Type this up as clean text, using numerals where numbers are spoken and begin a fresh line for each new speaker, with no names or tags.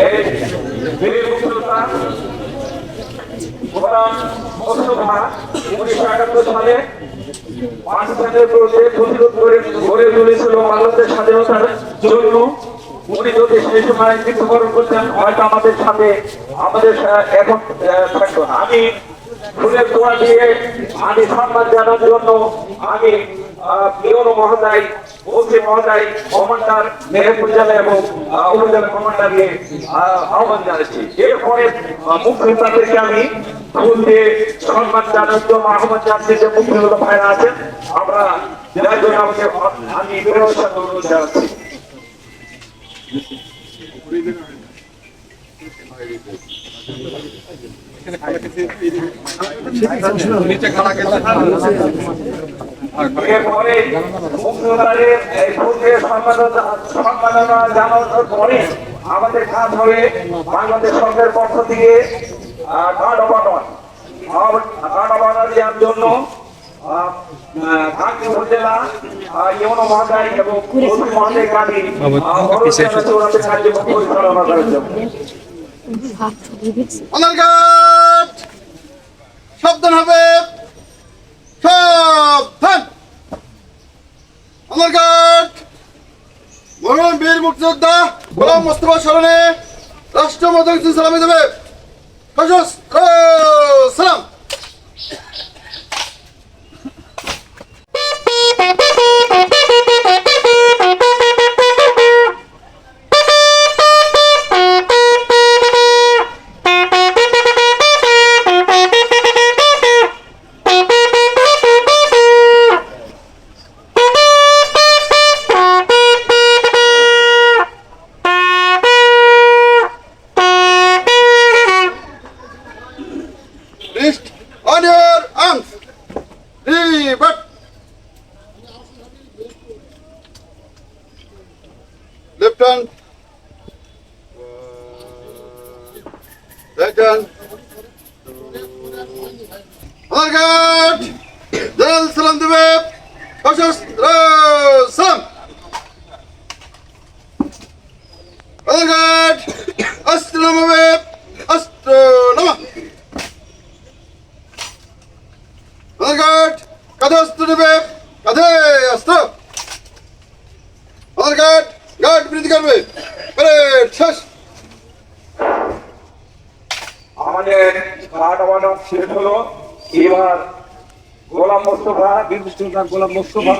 এই বীর মুক্তিযোদ্ধা গোলাম মোস্তফা 1971 সালে পাকিস্তানের বিরুদ্ধে প্রতিরোধ গড়ে তুলেছিল বাংলাদেশ স্বাধীনতার জন্য। উনি যদি সেই সময় মৃত্যুবরণ করতেন হয়তো আমাদের সাথে এখন থাকতো না। আমি ফুলের দোয়া দিয়ে আমি সম্মান জানার জন্য আমি পিওনো মহোদয়, ওসি মহোদয়, কমান্ডার মেহেরপুর জেলা এবং উপজেলা কমান্ডারকে আহ্বান জানাচ্ছি। এরপরে মুক্তিযোদ্ধাদেরকে আমি ফুল দিয়ে সম্মান জানার জন্য আহ্বান জানাচ্ছি। যে মুক্তিযোদ্ধা ভাইরা আছেন আমরা যার জন্য আমি বিনয়ের সাথে অনুরোধ জানাচ্ছি। এরপরে মুক্তিযোদ্ধাদের সম্মাননা জানানোর পরে আমাদের কাজ হবে বাংলাদেশ সরকারের পক্ষ থেকে গার্ড অব অনার দেওয়ার জন্য উপজেলা ইউনো মহোদয় এবং মহোদয় গাড়ি পরিচালনা করার জন্য
সাবধান হবে, সাবধান। আমার গার্ড মরণ বীর মুক্তিযোদ্ধা গোলাম মোস্তফা স্মরণে রাষ্ট্রমাতা সালামি দেবে। সালাম। On your arms. But left hand, right hand. Our guard, General Salam Debe, Salam. Our guard, Astronomy, Astronomy. কাঁধে অস্ত্র নেবে, কাঁধে অস্ত্র। আমার গার্ড বৃদ্ধি করবে। শেষ।
আমাদের গার্ড বানানো শেষ হলো। এবার গোলাম মোস্তফা, বীর মুক্তিযোদ্ধা গোলাম মোস্তফা